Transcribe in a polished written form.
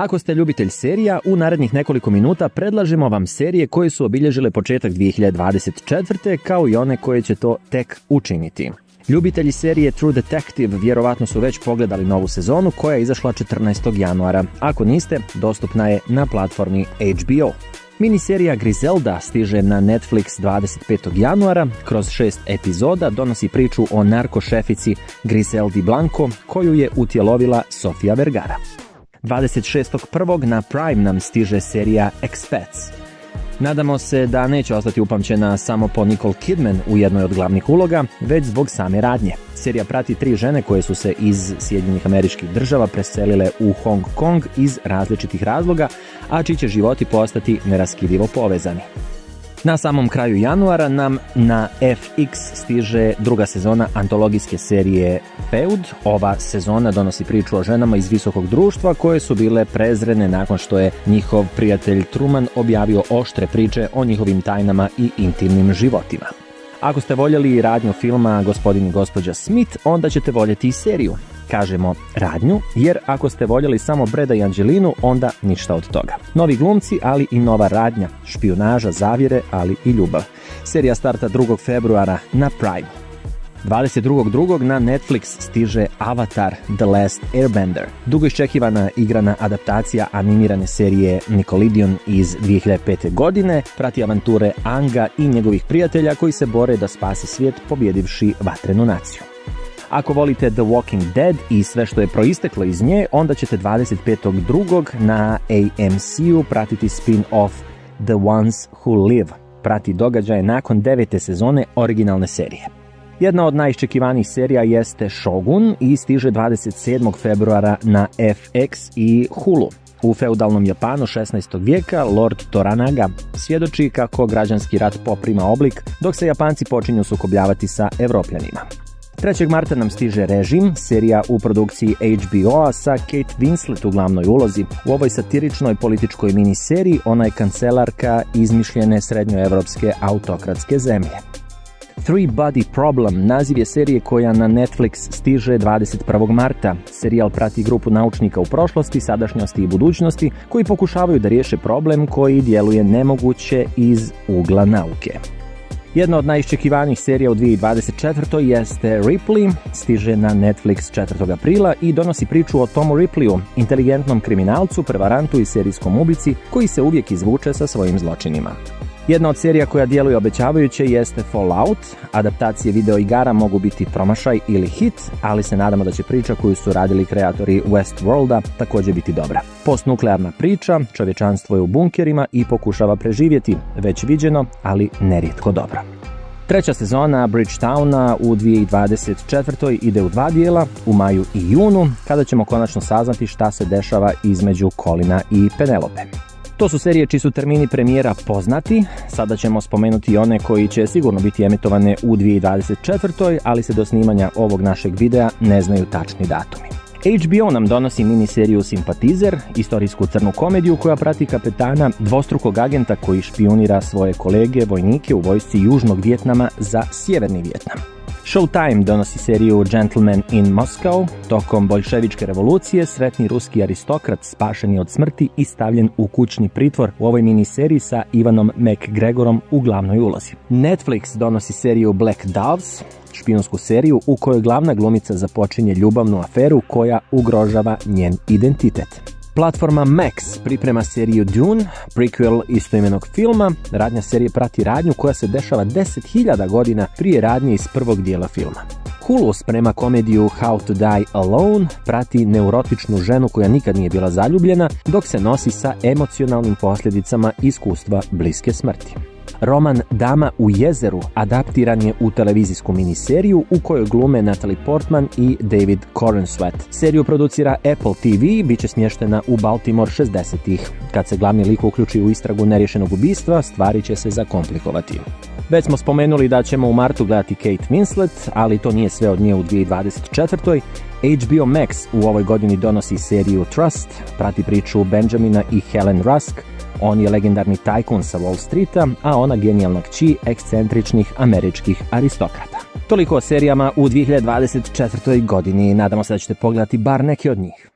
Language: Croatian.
Ako ste ljubitelj serija, u narednih nekoliko minuta predlažemo vam serije koje su obilježile početak 2024. kao i one koje će to tek učiniti. Ljubitelji serije True Detective vjerovatno su već pogledali novu sezonu koja je izašla 14. januara. Ako niste, dostupna je na platformi HBO. Miniserija Griselda stiže na Netflix 25. januara, kroz 6 epizoda donosi priču o narkošefici Griseldi Blanco koju je utjelovila Sofia Vergara. 26.1. na Prime nam stiže serija Expats. Nadamo se da neće ostati upamćena samo po Nicole Kidman u jednoj od glavnih uloga, već zbog same radnje. Serija prati 3 žene koje su se iz Sjedinjenih Američkih Država preselile u Hong Kong iz različitih razloga, a čiji će životi postati neraskidivo povezani. Na samom kraju januara nam na FX stiže druga sezona antologijske serije Feud. Ova sezona donosi priču o ženama iz visokog društva koje su bile prezrene nakon što je njihov prijatelj Truman objavio oštre priče o njihovim tajnama i intimnim životima. Ako ste voljeli radnju filma Gospodin i gospođa Smith, onda ćete voljeti i seriju. Kažemo radnju, jer ako ste voljeli samo Breda i Angelinu, onda ništa od toga. Novi glumci, ali i nova radnja, špijunaža, zavjere, ali i ljubav. Serija starta 2. februara na Prime. 22.2. na Netflix stiže Avatar The Last Airbender. Dugo iščekivana igrana adaptacija animirane serije Nickelodeon iz 2005. godine prati avanture Anga i njegovih prijatelja koji se bore da spase svijet pobjedivši vatrenu naciju. Ako volite The Walking Dead i sve što je proisteklo iz nje, onda ćete 25.2. na AMC-u pratiti spin-off The Ones Who Live. Prati događaje nakon 9. sezone originalne serije. Jedna od najiščekivanijih serija jeste Shogun i stiže 27. februara na FX i Hulu. U feudalnom Japanu 16. vijeka Lord Toranaga svjedoči kako građanski rat poprima oblik dok se Japanci počinju sukobljavati sa Evropljanima. 3. marta nam stiže Režim, serija u produkciji HBO-a sa Kate Winslet u glavnoj ulozi. U ovoj satiričnoj političkoj miniseriji ona je kancelarka izmišljene srednjoevropske autokratske zemlje. Three Body Problem naziv je serije koja na Netflix stiže 21. marta. Serijal prati grupu naučnika u prošlosti, sadašnjosti i budućnosti koji pokušavaju da riješe problem koji djeluje nemoguće iz ugla nauke. Jedna od najiščekivanijih serija u 2024. jeste Ripley, stiže na Netflix 4. aprila i donosi priču o Tomu Ripleyu, inteligentnom kriminalcu, prevarantu i serijskom ubici koji se uvijek izvuče sa svojim zločinima. Jedna od serija koja djeluje obećavajuće jeste Fallout. Adaptacije videoigara mogu biti promašaj ili hit, ali se nadamo da će priča koju su radili kreatori Westworlda također biti dobra. Postnuklearna priča, čovječanstvo je u bunkerima i pokušava preživjeti, već viđeno, ali nerijetko dobro. 3. sezona Bridgetowna u 2024. ide u 2 dijela, u maju i junu, kada ćemo konačno saznati šta se dešava između Colina i Penelope. To su serije čiji su termini premijera poznati, sada ćemo spomenuti one koji će sigurno biti emitovane u 2024. ali se do snimanja ovog našeg videa ne znaju tačni datumi. HBO nam donosi miniseriju Simpatizer, istorijsku crnu komediju koja prati kapetana dvostrukog agenta koji špijunira svoje kolege, vojnike u vojsci Južnog Vijetnama za Sjeverni Vijetnam. Showtime donosi seriju Gentleman in Moscow. Tokom boljševičke revolucije sretni ruski aristokrat spašen je od smrti i stavljen u kućni pritvor u ovoj miniseriji sa Ivanom McGregorom u glavnoj ulozi. Netflix donosi seriju Black Doves, špijunsku seriju u kojoj glavna glumica započinje ljubavnu aferu koja ugrožava njen identitet. Platforma Max priprema seriju Dune, prequel istoimenog filma. Radnja serije prati radnju koja se dešava 10.000 godina prije radnje iz prvog dijela filma. Hulu sprema komediju How to Die Alone, prati neurotičnu ženu koja nikad nije bila zaljubljena, dok se nosi sa emocionalnim posljedicama iskustva bliske smrti. Roman Dama u jezeru adaptiran je u televizijsku miniseriju u kojoj glume Natalie Portman i David Corenswet. Seriju producira Apple TV, bit će smještena u Baltimore 60-ih. Kad se glavni lik uključi u istragu neriješenog ubistva, stvari će se zakomplikovati. Već smo spomenuli da ćemo u martu gledati Kate Winslet, ali to nije sve od nje u 2024. HBO Max u ovoj godini donosi seriju Trust, prati priču Benjamina i Helen Rusk. On je legendarni tajkun sa Wall Streeta, a ona genijalna kći ekscentričnih američkih aristokrata. Toliko o serijama u 2024. godini. Nadamo se da ćete pogledati bar neke od njih.